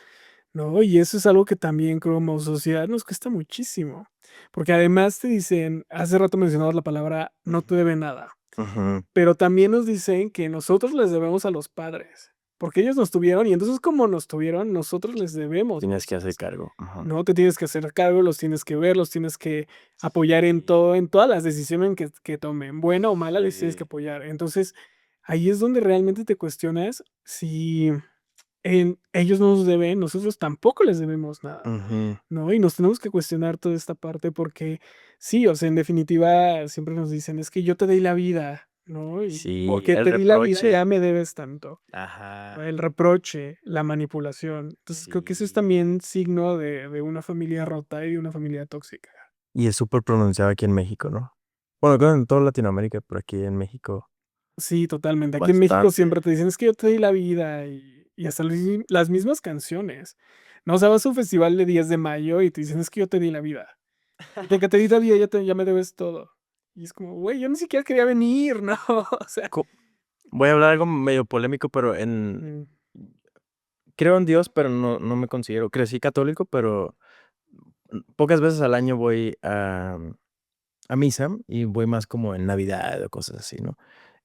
¿no? Y eso es algo que también como sociedad nos cuesta muchísimo, porque además te dicen, hace rato mencionabas la palabra, no
ujú,
te debe nada,
ujú.
pero también nos dicen que nosotros les debemos a los padres, porque ellos nos tuvieron y entonces como nos tuvieron, nosotros les debemos
Tienes que hacer
cosas.
cargo. Ujú.
No te tienes que hacer cargo, los tienes que ver, los tienes que apoyar en
Sí,
todo, en todas las decisiones que tomen, buena o mala, les tienes que
sí.
apoyar. Entonces, ahí es donde realmente te cuestionas si ellos no nos deben, nosotros tampoco les debemos nada,
Ujú.
¿no? Y nos tenemos que cuestionar toda esta parte porque sí, o sea, en definitiva, siempre nos dicen, es que yo te di la vida, ¿no? Y
Sí,
porque
el
te di la vida
reproche.
ya me debes tanto.
Ajá.
El reproche, la manipulación. Entonces, creo que eso es
Sí.
también signo de una familia rota y de una familia tóxica.
Y es súper pronunciado aquí en México, ¿no? Bueno, creo en toda Latinoamérica, pero aquí en México
Sí, totalmente. Aquí en México
bastante.
siempre te dicen: "Es que yo te di la vida", y hasta las mismas canciones, ¿no? O sea, vas a un festival de 10 de mayo y te dicen: "Es que yo te di la vida". Y de que te di la vida ya me debes todo. Y es como: "Güey, yo ni siquiera quería venir", ¿no? O sea,
Co Voy a hablar algo medio polémico, pero
mm,
creo en Dios, pero no me considero crecí católico, pero, pocas veces al año voy a misa y voy más como en Navidad o cosas así, ¿no?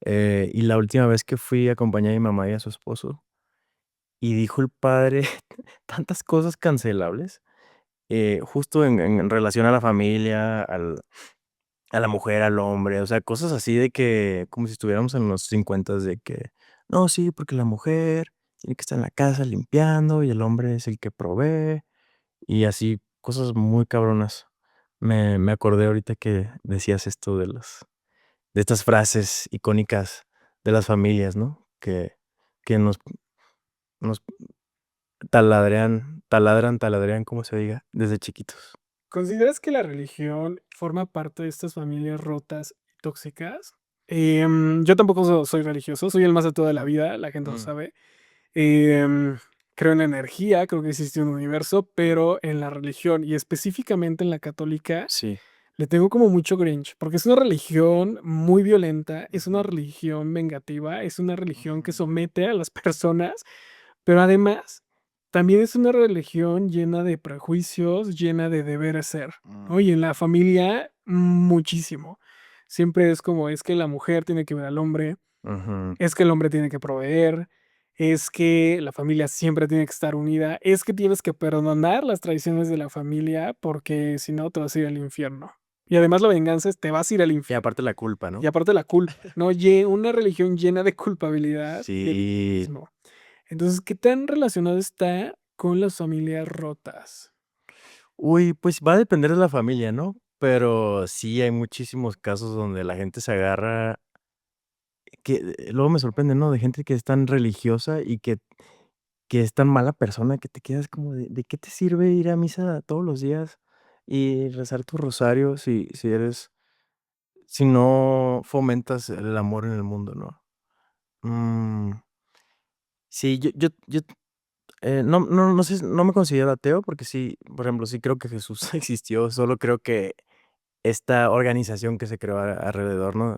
Y la última vez que fui, acompañé a mi mamá y a su esposo, y dijo el padre tantas cosas cancelables, justo en relación a la familia, a la mujer, al hombre, o sea, cosas así de que, como si estuviéramos en los 50 de que, no, sí, porque la mujer tiene que estar en la casa limpiando y el hombre es el que provee, y así, cosas muy cabronas. Me acordé ahorita que decías esto de estas frases icónicas de las familias, ¿no? Que nos taladrean, como se diga, desde chiquitos.
¿consideras que la religión forma parte de estas familias rotas y tóxicas? Yo tampoco soy religioso, soy el más de toda la
Ujú.
vida, la gente lo
Mm,
sabe. Em, Creo en la energía, creo que existe un universo, pero en la religión y específicamente en la católica
sí.
le tengo como mucho cringe, porque es una religión muy violenta, es una
Ujú,
religión vengativa, es una religión que
ujú,
somete a las personas, pero además también es una religión llena de prejuicios, llena de deber ser, ¿no?
mm,
Y en la familia muchísimo. Siempre es como es que la mujer tiene que ver al hombre,
ujú.
es que el hombre tiene que proveer, es que la familia siempre tiene que estar unida, es que tienes que perdonar las traiciones de la familia porque si no te vas a ir al infierno. Y además la venganza es te vas a ir al
Y
infierno.
aparte la culpa,
Y
¿no?
aparte la culpa, ¿no? Una religión llena de culpabilidad y de
Sí.
victimismo. Entonces, ¿qué tan relacionado está con las familias rotas?
Uy, pues va a depender de la familia, ¿no? Pero sí hay muchísimos casos donde la gente se agarra, que luego me sorprende, ¿no? De gente que es tan religiosa y que es tan mala persona que te quedas como ¿de qué te sirve ir a misa todos los días y rezar tu rosario si no fomentas el amor en el mundo, ¿no? Mm, sí, yo No sé, no me considero ateo porque sí, por ejemplo, sí creo que Jesús existió, solo creo que esta organización que se creó alrededor, ¿no?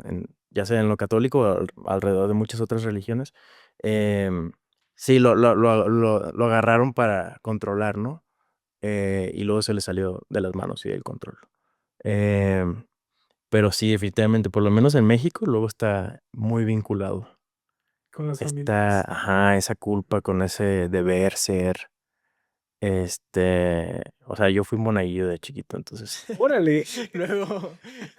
Ya sea en lo católico o alrededor de muchas otras religiones, em, sí, lo agarraron para controlar, ¿no? Y luego se le salió de las manos y del control. Em, pero sí, definitivamente, por lo menos en México, luego está muy vinculado.
con las
Está,
familias.
ajá, esa culpa con ese deber ser. O sea, yo fui monaguillo de chiquito, entonces
Órale.
luego,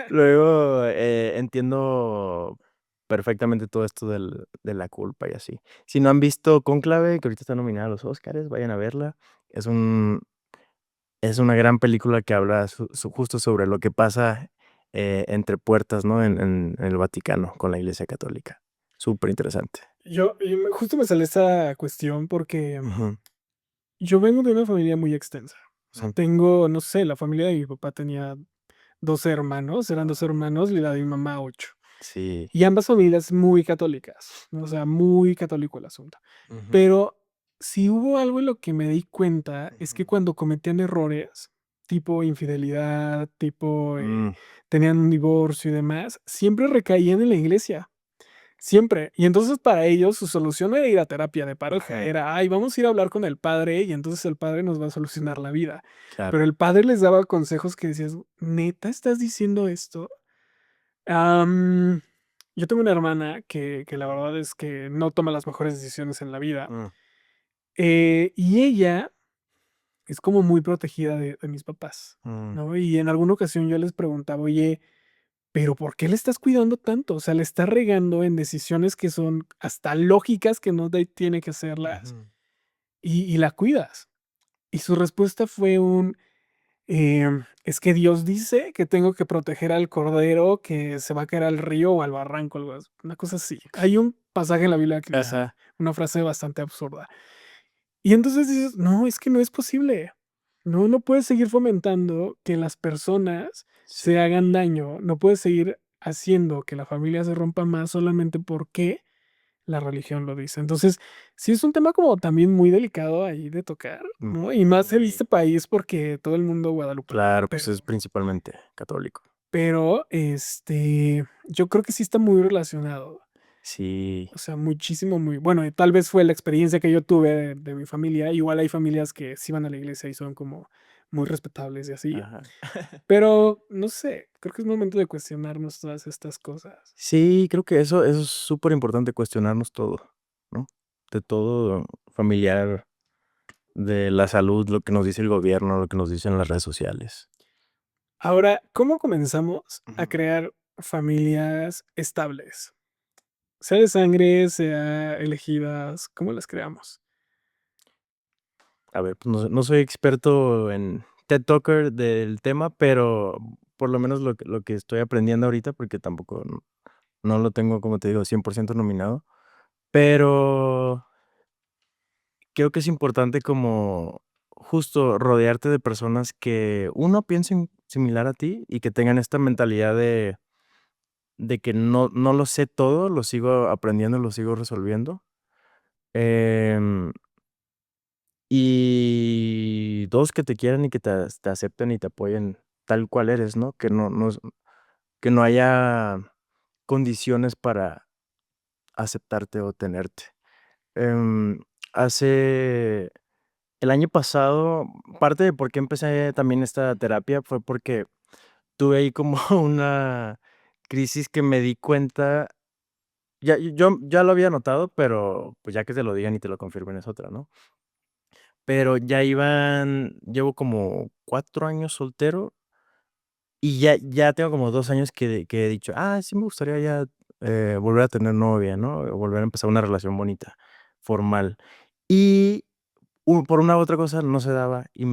luego entiendo perfectamente todo esto de la culpa y así. Si no han visto Cónclave, que ahorita está nominada a los Oscars, vayan a verla. Es un, es una gran película que habla justo sobre lo que pasa entre puertas, ¿no? En el Vaticano con la Iglesia Católica. Súper interesante.
Justo me sale esta cuestión porque
Ujú,
yo vengo de una familia muy extensa. O sea,
ujú.
tengo, no sé, la familia de mi papá tenía 12 hermanos, eran 12 hermanos y la de mi mamá 8.
Sí.
Y ambas familias muy católicas, ¿no? O sea, muy católico el asunto.
Ujú,
Pero si hubo algo en lo que me di cuenta es que
ujú.
cuando cometían errores, tipo infidelidad, tipo
Mm,
tenían un divorcio y demás, siempre recaían en la iglesia. Siempre. Y entonces para ellos su solución era ir a terapia de pareja.
ujú,
Era, ay, vamos a ir a hablar con el padre y entonces el padre nos va a solucionar la vida.
claro.
Pero el padre les daba consejos que decías, ¿neta estás diciendo esto? Am, yo tengo una hermana que la verdad es que no toma las mejores decisiones en la vida.
Mm,
Y ella es como muy protegida de mis papás,
mm,
¿no? Y en alguna ocasión yo les preguntaba, oye, pero ¿por qué le estás cuidando tanto? O sea, le estás regando en decisiones que son hasta lógicas que no tiene que hacerlas
ujú.
y la cuidas. Y su respuesta fue es que Dios dice que tengo que proteger al cordero que se va a caer al río o al barranco, una cosa así. Hay un pasaje en la Biblia que dice
Ajá.
una frase bastante absurda. Y entonces dices, no, es que no es posible. No, no puedes seguir fomentando que las personas
Sí.
se hagan daño. No puedes seguir haciendo que la familia se rompa más solamente porque la religión lo dice. Entonces, sí es un tema como también muy delicado ahí de tocar, ¿no? Y más en
Muy
este país porque todo el mundo guadalupano.
claro, pues es principalmente católico.
Pero, yo creo que sí está muy relacionado.
Sí,
O sea, muchísimo, muy bueno, y tal vez fue la experiencia que yo tuve de mi familia. Igual hay familias que sí van a la iglesia y son como muy respetables y así.
ajá.
Pero no sé, creo que es momento de cuestionarnos todas estas cosas.
Sí, creo que eso es súper importante cuestionarnos todo, ¿no? De todo familiar, de la salud, lo que nos dice el gobierno, lo que nos dicen las redes sociales.
Ahora, ¿cómo comenzamos a
Ujú.
crear familias estables? Sea de sangre, sea elegidas, ¿cómo las creamos?
A ver, pues no soy experto en TED Talker del tema, pero por lo menos lo que estoy aprendiendo ahorita, porque tampoco no lo tengo, como te digo, 100% nominado, pero creo que es importante como justo rodearte de personas que, uno, piensen similar a ti y que tengan esta mentalidad de que no lo sé todo, lo sigo aprendiendo, lo sigo resolviendo. Em, y 2, que te quieran y que te acepten y te apoyen tal cual eres, ¿no? Que no haya condiciones para aceptarte o tenerte. Em, hace el año pasado, parte de por qué empecé también esta terapia fue porque tuve ahí como una crisis que me di cuenta, yo ya lo había notado, pero, pues, ya que te lo digan y te lo confirmen es otra, ¿no? Pero llevo como 4 años soltero y ya tengo como 2 años que he dicho: "Ah, sí me gustaría ya, volver a tener novia", ¿no? O volver a empezar una relación bonita, formal. Y por una u otra cosa no se daba y,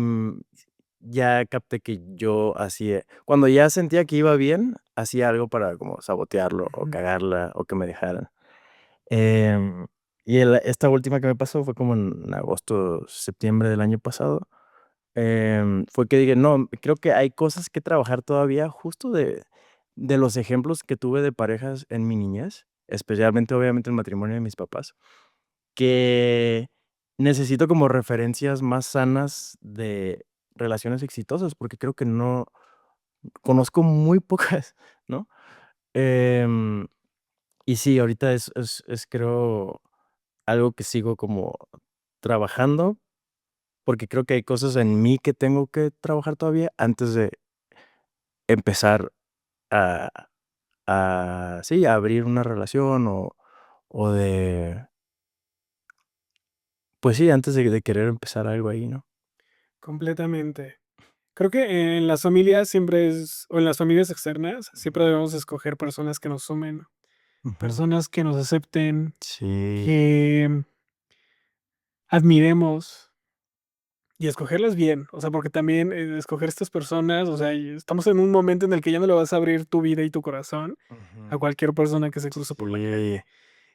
ya capté que yo hacía cuando ya sentía que iba bien, hacía algo para como sabotearlo o
Ujú.
cagarla o que me dejaran. Em, esta última que me pasó fue como en agosto, septiembre del año pasado. Fue que dije: "No, creo que hay cosas que trabajar todavía", justo de los ejemplos que tuve de parejas en mi niñez, especialmente, obviamente, el matrimonio de mis papás, que necesito como referencias más sanas de relaciones exitosas, porque creo que no conozco muy pocas, ¿no? Em, y sí, ahorita es creo algo que sigo como trabajando, porque creo que hay cosas en mí que tengo que trabajar todavía antes de empezar a sí, a abrir una relación o de, pues sí, antes de querer empezar algo ahí, ¿no?
Completamente. Creo que en las familias siempre es, o en las familias externas, siempre debemos escoger personas que nos sumen,
Ujú.
personas que nos acepten,
Sí.
que admiremos y escogerlas bien. O sea, porque también escoger estas personas, o sea, y estamos en un momento en el que ya no le vas a abrir tu vida y tu corazón a
Ujú.
cualquier persona que se cruza por la
Sí.
calle.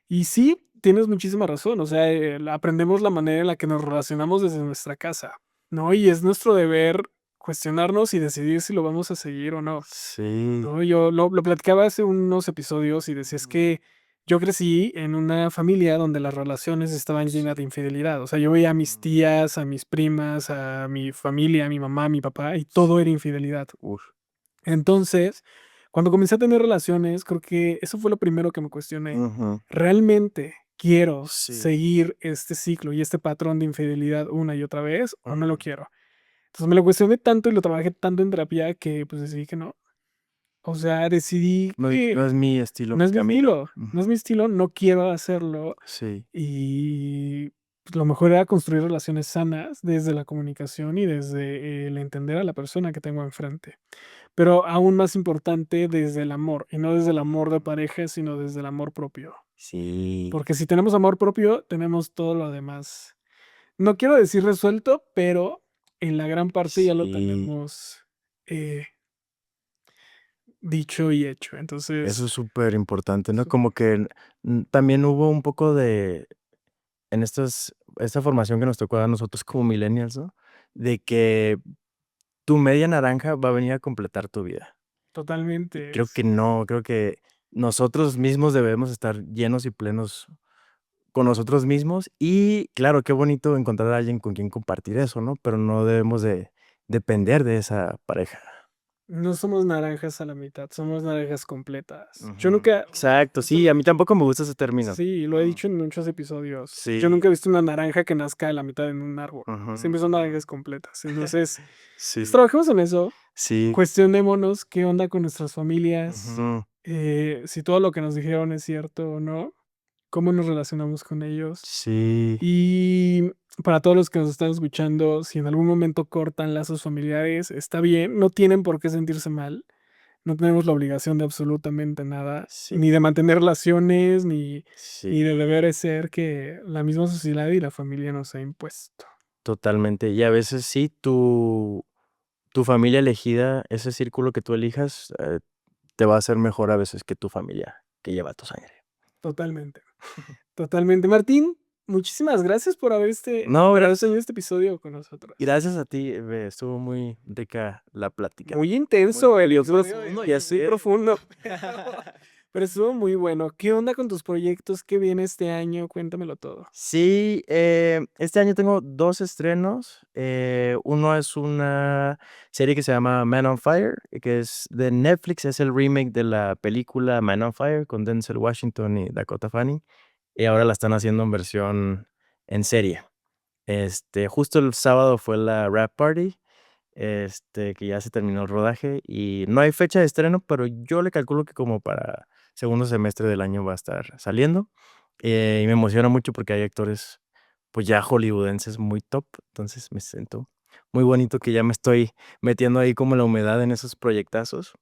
Y sí, tienes muchísima razón. O sea, aprendemos la manera en la que nos relacionamos desde nuestra casa, ¿no? Y es nuestro deber cuestionarnos y decidir si lo vamos a seguir o no.
Sí.
No, yo lo platicaba hace unos episodios y decía, es
Ujú.
que yo crecí en una familia donde las relaciones estaban llenas de infidelidad. O sea, yo veía a mis
Mm.
tías, a mis primas, a mi familia, a mi mamá, a mi papá, y todo era
Sí.
infidelidad.
Uf.
Entonces, cuando comencé a tener relaciones, creo que eso fue lo primero que me cuestioné.
Ujú.
¿Realmente quiero
Sí.
seguir este ciclo y este patrón de infidelidad una y otra vez o no lo
Ujú.
quiero? Entonces me lo cuestioné tanto y lo trabajé tanto en terapia que pues decidí que no. O sea, decidí que
No es mi estilo,
no
mi
es mi
camino.
estilo,
Ujú.
no es mi estilo, no quiero hacerlo
Sí.
y pues, lo mejor era construir relaciones sanas desde la comunicación y desde el entender a la persona que tengo enfrente. Pero aún más importante desde el amor, y no desde el amor de pareja, sino desde el amor propio.
Sí.
Porque si tenemos amor propio, tenemos todo lo demás. No quiero decir resuelto, pero en la gran parte ya lo
Sí.
tenemos eh, dicho y hecho.
Eso
Entonces,
es súper importante, ¿no?
súper
Como que, también hubo un poco de en esta formación que nos tocó a nosotros como millennials, ¿no? De que tu media naranja va a venir a completar tu vida. Y
totalmente.
creo que no, creo que nosotros mismos debemos estar llenos y plenos con nosotros mismos. Y claro, qué bonito encontrar a alguien con quien compartir eso, ¿no? Pero no debemos de depender de esa pareja.
No somos naranjas a la mitad, somos naranjas completas. Yo
Ujú.
nunca,
Exacto,
esto
sí,
lo he
a mí
dicho,
tampoco me gusta ese término.
sí, lo he
Mm.
dicho en muchos episodios. Yo
Sí.
nunca he visto una naranja que nazca de la mitad en un árbol.
Ujú.
Siempre son naranjas completas. Entonces, pues
Sí,
trabajemos en eso.
sí.
Cuestionémonos qué onda con nuestras familias,
Ujú.
si todo lo que nos dijeron es cierto o no, cómo nos relacionamos con ellos.
Sí,
Y para todos los que nos están escuchando, si en algún momento cortan lazos familiares, está bien, no tienen por qué sentirse mal. No tenemos la obligación de absolutamente nada,
sí,
ni de mantener relaciones,
sí,
ni de deberes ser que la misma sociedad y la familia nos ha impuesto.
totalmente. Y a veces sí, tu familia elegida, ese círculo que tú elijas, te va a hacer mejor a veces que tu familia que lleva tu sangre.
Totalmente, totalmente. Martín, muchísimas gracias
No,
por haber tenido este episodio con nosotros.
gracias a ti, estuvo muy rica la plática.
Muy
Muy
intenso el episodio,
profundo,
oye,
ya
muy
sé.
profundo, pero estuvo muy bueno. ¿Qué onda con tus proyectos? ¿Qué viene este año? Cuéntamelo todo.
Sí, este año tengo 2 estrenos. Uno es una serie que se llama Man on Fire, que es de Netflix, es el remake de la película Man on Fire con Denzel Washington y Dakota Fanning, y ahora la están haciendo en versión en serie. Justo el sábado fue la wrap party, que ya se terminó el rodaje y no hay fecha de estreno, pero yo le calculo que como para segundo semestre del año va a estar saliendo. Y me emociona mucho porque hay actores, pues, ya hollywoodenses muy top, entonces me siento muy bonito que ya me estoy metiendo ahí como la humedad en esos proyectazos.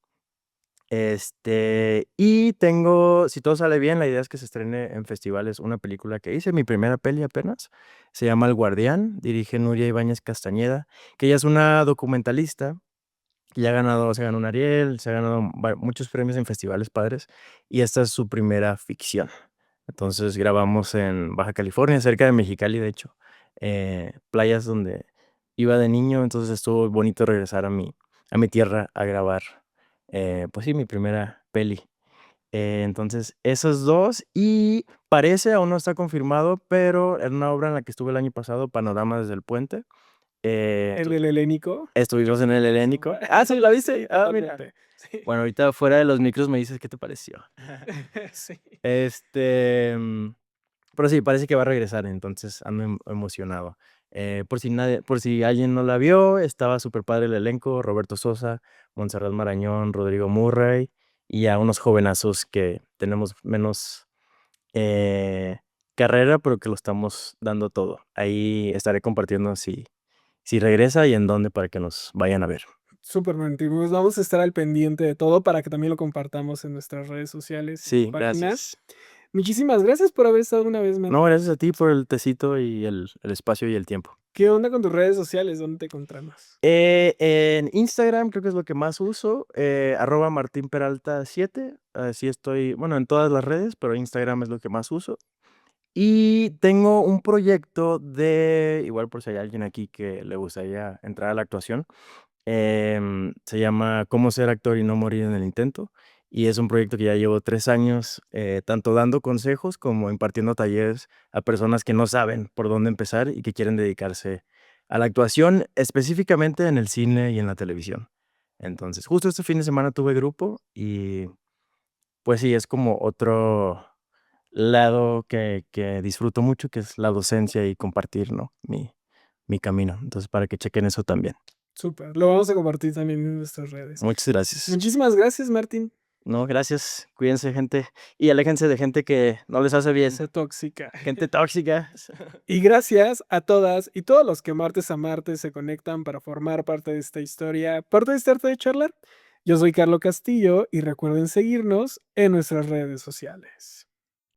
Y tengo, si todo sale bien, la idea es que se estrene en festivales una película que hice, mi primera peli apenas, se llama El Guardián, dirige Nuria Ibáñez Castañeda, que ella es una documentalista y se ganó un Ariel, se ha ganado muchos premios en festivales padres, y esta es su primera ficción. Entonces grabamos en Baja California, cerca de Mexicali, de hecho, playas donde iba de niño, entonces estuvo bonito regresar a mi tierra a grabar, pues sí, mi primera peli. Entonces, esos 2, y parece, aún no está confirmado, pero era una obra en la que estuve el año pasado, Panorama desde el puente.
¿El del helénico?
Estuvimos en el Helénico. Ah, ¿sí la viste? Ah, mira.
Totalmente. Sí.
Bueno, ahorita fuera de los micros me dices qué te pareció.
Sí.
Este, pero sí, parece que va a regresar, entonces ando emocionado. Por si alguien no la vio, estaba súper padre el elenco: Roberto Sosa, Montserrat Marañón, Rodrigo Murray, y a unos jovenazos que tenemos menos eh, carrera, pero que lo estamos dando todo. Ahí estaré compartiendo si regresa y en dónde, para que nos vayan a ver.
Súper, Martín. Pues vamos a estar al pendiente de todo para que también lo compartamos en nuestras redes sociales y
Sí,
páginas.
gracias.
Muchísimas gracias por haber estado una vez más.
No, gracias a ti por el tecito y el espacio y el tiempo.
¿Qué onda con tus redes sociales? ¿Dónde te encontramos?
En Instagram creo que es lo que más uso, @martinperalta7, así estoy, bueno, en todas las redes, pero Instagram es lo que más uso. Y tengo un proyecto igual por si hay alguien aquí que le gustaría entrar a la actuación, se llama Cómo ser actor y no morir en el intento, y es un proyecto que ya llevo 3 años, tanto dando consejos como impartiendo talleres a personas que no saben por dónde empezar y que quieren dedicarse a la actuación, específicamente en el cine y en la televisión. Entonces, justo este fin de semana tuve grupo y, pues sí, es como otro lado que disfruto mucho, que es la docencia y compartir, ¿no? Mi camino. Entonces, para que chequen eso también.
Súper. Lo vamos a compartir también en nuestras redes.
Muchas gracias.
Muchísimas gracias, Martín.
No, gracias. Cuídense, gente. Y aléjense de gente que no les hace bien.
Sé tóxica.
Gente tóxica.
Y gracias a todas y todos los que martes a martes se conectan para formar parte de esta historia, parte de este arte de charlar. Yo soy Carlo Castillo y recuerden seguirnos en nuestras redes sociales.